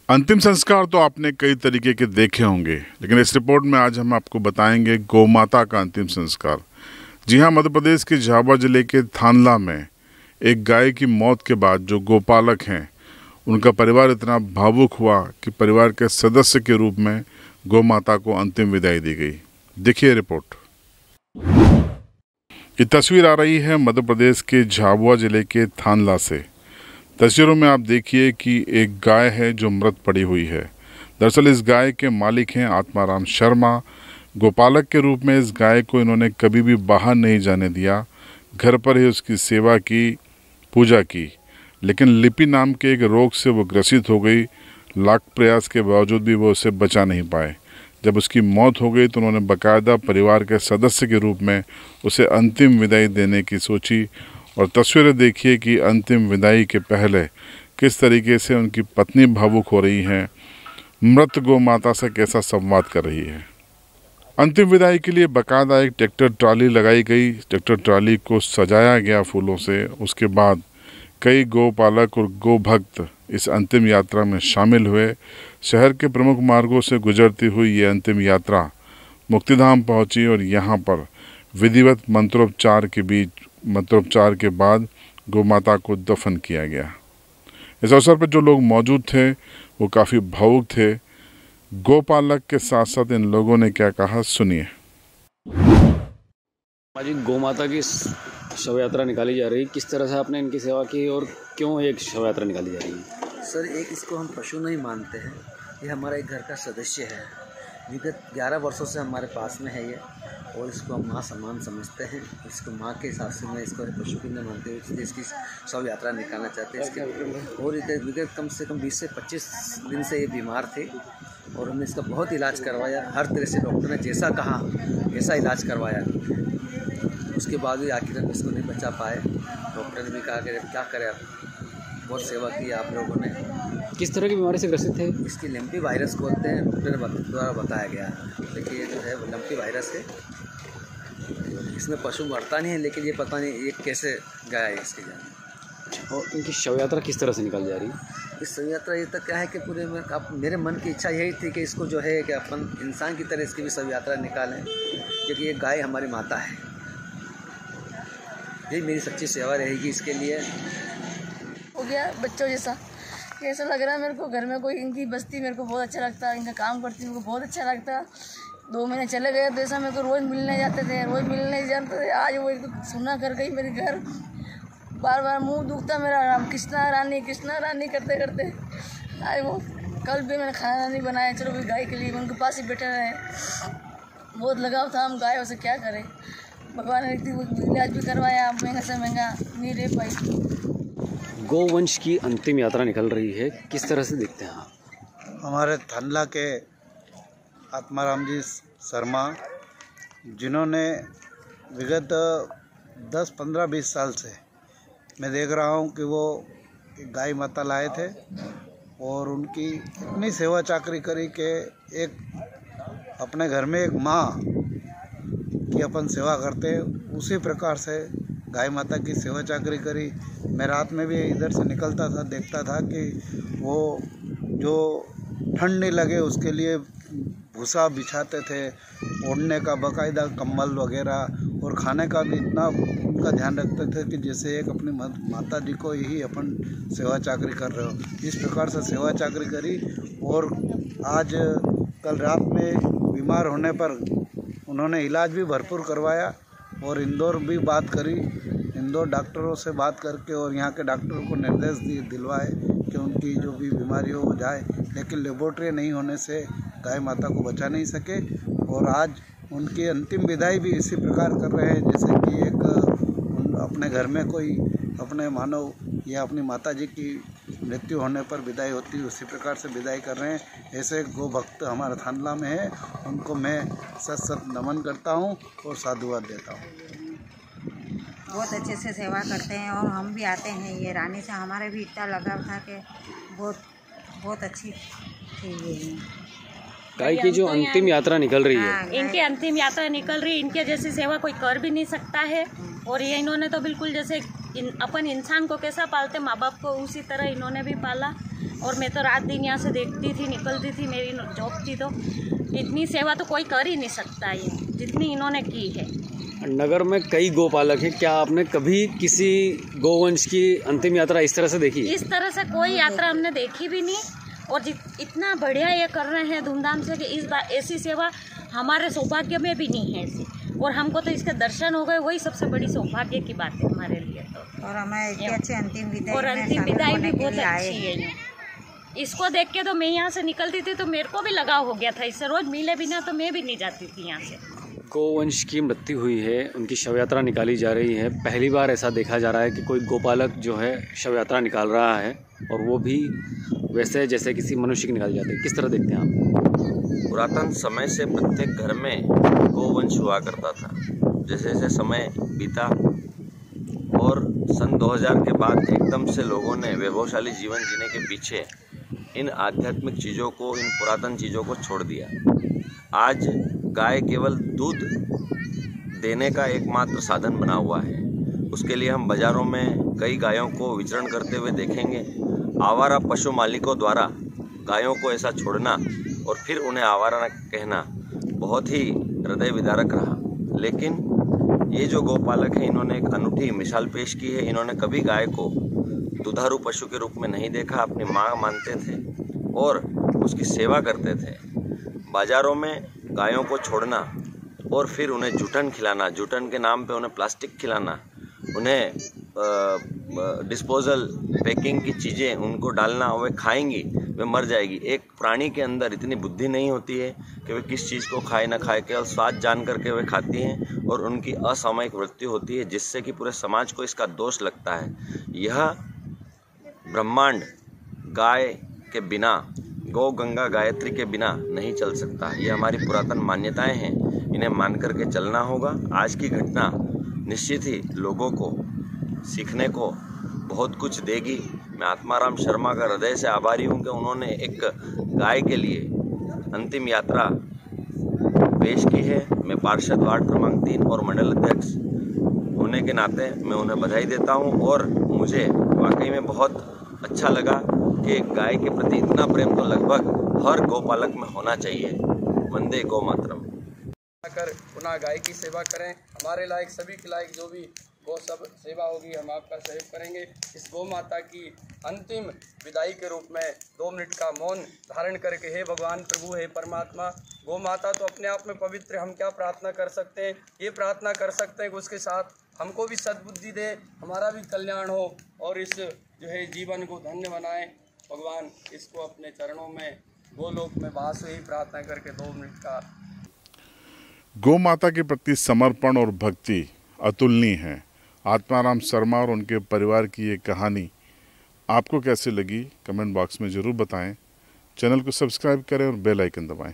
अंतिम संस्कार तो आपने कई तरीके के देखे होंगे, लेकिन इस रिपोर्ट में आज हम आपको बताएंगे गौ माता का अंतिम संस्कार। जी हाँ, मध्य प्रदेश के झाबुआ जिले के थानला में एक गाय की मौत के बाद जो गोपालक हैं, उनका परिवार इतना भावुक हुआ कि परिवार के सदस्य के रूप में गौ माता को अंतिम विदाई दी गई। देखिए रिपोर्ट। ये तस्वीर आ रही है मध्य प्रदेश के झाबुआ जिले के थानला से। तस्वीरों में आप देखिए कि एक गाय है जो मृत पड़ी हुई है। दरअसल इस गाय के मालिक हैं आत्माराम शर्मा। गोपालक के रूप में इस गाय को इन्होंने कभी भी बाहर नहीं जाने दिया, घर पर ही उसकी सेवा की, पूजा की। लेकिन लिपि नाम के एक रोग से वो ग्रसित हो गई। लाख प्रयास के बावजूद भी वो उसे बचा नहीं पाए। जब उसकी मौत हो गई तो उन्होंने बाकायदा परिवार के सदस्य के रूप में उसे अंतिम विदाई देने की सोची। और तस्वीरें देखिए कि अंतिम विदाई के पहले किस तरीके से उनकी पत्नी भावुक हो रही हैं, मृत गौ माता से कैसा संवाद कर रही है। अंतिम विदाई के लिए बाकायदा एक ट्रैक्टर ट्राली लगाई गई। ट्रैक्टर ट्राली को सजाया गया फूलों से। उसके बाद कई गौपालक और गौ भक्त इस अंतिम यात्रा में शामिल हुए। शहर के प्रमुख मार्गों से गुजरती हुई ये अंतिम यात्रा मुक्तिधाम पहुंची और यहाँ पर विधिवत मंत्रोपचार के बाद गौ माता को दफन किया गया। इस अवसर पर जो लोग मौजूद थे वो काफ़ी भावुक थे। गौपालक के साथ साथ इन लोगों ने क्या कहा, सुनिए। आज गौ माता की शव यात्रा निकाली जा रही है, किस तरह से आपने इनकी सेवा की और क्यों एक शव यात्रा निकाली जा रही है? सर, एक इसको हम पशु नहीं मानते हैं, ये हमारा एक घर का सदस्य है। विगत 11 वर्षों से हमारे पास में है ये, और इसको हम माँ समान समझते हैं। इसको माँ के हिसाब से मैं इसको पशु की नहीं मानते, इसलिए इसकी शव यात्रा निकालना चाहते हैं इसके। और विगत कम से कम 20 से 25 दिन से ये बीमार थे और हमने इसका बहुत इलाज करवाया। हर तरह से डॉक्टर ने जैसा कहा वैसा इलाज करवाया। उसके बाद भी आखिर हम इसको नहीं बचा पाए। डॉक्टर ने भी कहा कि क्या करें, आप बहुत सेवा की आप लोगों ने। किस तरह की बीमारी से ग्रसित है? इसकी लंपी वायरस बोलते हैं, डॉक्टर द्वारा बताया गया है। देखिए ये जो है वो लंपी वायरस है। इसमें पशु मरता नहीं है, लेकिन ये पता नहीं ये कैसे गया है इसके जान। और इनकी शव यात्रा किस तरह से निकाली जा रही है? इस शव यात्रा ये तक क्या है कि पूरे में मेरे मन की इच्छा यही थी कि इसको जो है कि अपन इंसान की तरह इसकी भी शव यात्रा निकालें, क्योंकि ये गाय हमारी माता है। यही मेरी सच्ची सेवा रहेगी इसके लिए। हो गया बच्चों जैसा, कैसा लग रहा है मेरे को। घर में कोई इनकी बस्ती मेरे को बहुत अच्छा लगता है, इनका काम करती मेरे को बहुत अच्छा लगता है। 2 महीने चले गए तो ऐसा मेरे को रोज़ मिलने जाते थे, रोज़ मिलने जाते थे। आज वो सुना कर गई मेरे घर, बार बार मुंह दुखता मेरा, कृष्णा रानी करते करते। आज वो कल भी मैंने खाना नहीं बनाया, चलो भी गाय के लिए उनके पास ही बैठे रहे। बहुत लगाव था हम गायों से, क्या करें। भगवान ने इलाज भी करवाया, महंगा से महंगा नहीं रह पाई। गौवंश की अंतिम यात्रा निकल रही है, किस तरह से देखते हैं आप? हमारे थानला के आत्माराम जी शर्मा, जिन्होंने विगत 10, 15, 20 साल से मैं देख रहा हूं कि वो गाय माता लाए थे और उनकी इतनी सेवा चाकरी करी कि एक अपने घर में एक माँ की अपन सेवा करते, उसी प्रकार से गाय माता की सेवा चाकरी करी। मैं रात में भी इधर से निकलता था, देखता था कि वो जो ठंड नहीं लगे उसके लिए भूसा बिछाते थे, ओढ़ने का बाकायदा कंबल वगैरह, और खाने का भी इतना उनका ध्यान रखते थे कि जैसे एक अपनी माता जी को यही अपन सेवा चाकरी कर रहे हो। इस प्रकार से सेवा चाकरी करी। और आज कल रात में बीमार होने पर उन्होंने इलाज भी भरपूर करवाया और इंदौर भी बात करी, इंदौर डॉक्टरों से बात करके और यहाँ के डॉक्टरों को निर्देश दिलवाए कि उनकी जो भी बीमारी हो जाए, लेकिन लेबोरेटरी नहीं होने से गाय माता को बचा नहीं सके। और आज उनकी अंतिम विदाई भी इसी प्रकार कर रहे हैं जैसे कि एक अपने घर में कोई अपने मानव या अपनी माता जी की मृत्यु होने पर विदाई होती है, उसी प्रकार से विदाई कर रहे हैं। ऐसे गो भक्त हमारे थानला में है, उनको मैं सत नमन करता हूं और साधुवाद देता हूं। बहुत अच्छे से सेवा करते हैं और हम भी आते हैं। ये रानी से हमारे भी इतना लगाव था कि बहुत अच्छी थी ये गाय की जो अंतिम यात्रा निकल रही है। इनकी अंतिम यात्रा निकल रही है, इनके जैसी सेवा कोई कर भी नहीं सकता है। और ये इन्होंने तो बिल्कुल जैसे अपन इंसान को कैसा पालते माँ बाप को, उसी तरह इन्होंने भी पाला। और मैं तो रात दिन यहाँ से देखती थी, निकलती थी, मेरी जॉब थी। तो इतनी सेवा तो कोई कर ही नहीं सकता ये जितनी इन्होंने की है। नगर में कई गोपालक हैं, क्या आपने कभी किसी गोवंश की अंतिम यात्रा इस तरह से देखी? इस तरह से कोई यात्रा हमने देखी भी नहीं, और इतना बढ़िया ये कर रहे हैं धूमधाम से कि इस बार ऐसी सेवा हमारे सौभाग्य में भी नहीं है ऐसी, और हमको तो इसके दर्शन हो गए, वही सबसे बड़ी सौभाग्य की बात है हमारे लिए। तो और हमें इतनी अच्छी अंतिम विदाई, और अंतिम विदाई भी बहुत अच्छी है। इसको देख के तो मैं यहाँ से निकलती थी तो मेरे को भी लगाव हो गया था इससे, रोज मिले बिना तो मैं भी नहीं जाती थी यहाँ से। गोवंश की मृत्यु हुई है, उनकी शव यात्रा निकाली जा रही है। पहली बार ऐसा देखा जा रहा है कि कोई गोपालक जो है शव यात्रा निकाल रहा है, और वो भी वैसे जैसे किसी मनुष्य की निकाली जाती है। किस तरह देखते हैं आप? पुरातन समय से प्रत्येक घर में गोवंश हुआ करता था। जैसे जैसे समय बीता और सन 2000 के बाद एकदम से लोगों ने वैभवशाली जीवन जीने के पीछे इन आध्यात्मिक चीज़ों को, इन पुरातन चीज़ों को छोड़ दिया। आज गाय केवल दूध देने का एकमात्र साधन बना हुआ है। उसके लिए हम बाज़ारों में कई गायों को विचरण करते हुए देखेंगे। आवारा पशु मालिकों द्वारा गायों को ऐसा छोड़ना और फिर उन्हें आवारा कहना बहुत ही हृदय विदारक रहा। लेकिन ये जो गोपालक हैं, इन्होंने एक अनूठी मिसाल पेश की है। इन्होंने कभी गाय को दुधारू पशु के रूप में नहीं देखा, अपनी माँ मानते थे और उसकी सेवा करते थे। बाज़ारों में गायों को छोड़ना और फिर उन्हें जूठन खिलाना, जूठन के नाम पे उन्हें प्लास्टिक खिलाना, उन्हें डिस्पोजल पैकिंग की चीज़ें उनको डालना, वे खाएंगी, वे मर जाएगी। एक प्राणी के अंदर इतनी बुद्धि नहीं होती है कि वे किस चीज़ को खाए ना खाए, केवल स्वाद जान करके वे खाती हैं और उनकी असामयिक मृत्यु होती है, जिससे कि पूरे समाज को इसका दोष लगता है। यह ब्रह्मांड गाय के बिना, गौ गंगा गायत्री के बिना नहीं चल सकता। ये हमारी पुरातन मान्यताएं हैं, इन्हें मान करके चलना होगा। आज की घटना निश्चित ही लोगों को सीखने को बहुत कुछ देगी। मैं आत्माराम शर्मा का हृदय से आभारी हूँ कि उन्होंने एक गाय के लिए अंतिम यात्रा पेश की है। मैं पार्षद वार्ड क्रमांक 3 और मंडल अध्यक्ष होने के नाते मैं उन्हें बधाई देता हूँ, और मुझे वाकई में बहुत अच्छा लगा कि गाय के प्रति इतना प्रेम तो लगभग हर गोपालक में होना चाहिए। वंदे गौ मातरम। कर पुनः गाय की सेवा करें। हमारे लायक सभी के लायक जो भी वो सब सेवा होगी हम आपका सहयोग करेंगे। इस गौ माता की अंतिम विदाई के रूप में 2 मिनट का मौन धारण करके, हे भगवान प्रभु, हे परमात्मा, गौ माता तो अपने आप में पवित्र, हम क्या प्रार्थना कर सकते हैं? ये प्रार्थना कर सकते हैं कि उसके साथ हमको भी सद्बुद्धि दे, हमारा भी कल्याण हो और इस जो है जीवन को धन्य बनाए। भगवान इसको अपने चरणों में गोलोक में वास ही प्रार्थना करके 2 मिनट का। गौ माता के प्रति समर्पण और भक्ति अतुलनीय है। आत्माराम शर्मा और उनके परिवार की ये कहानी आपको कैसे लगी, कमेंट बॉक्स में ज़रूर बताएं। चैनल को सब्सक्राइब करें और बेल आइकन दबाएं।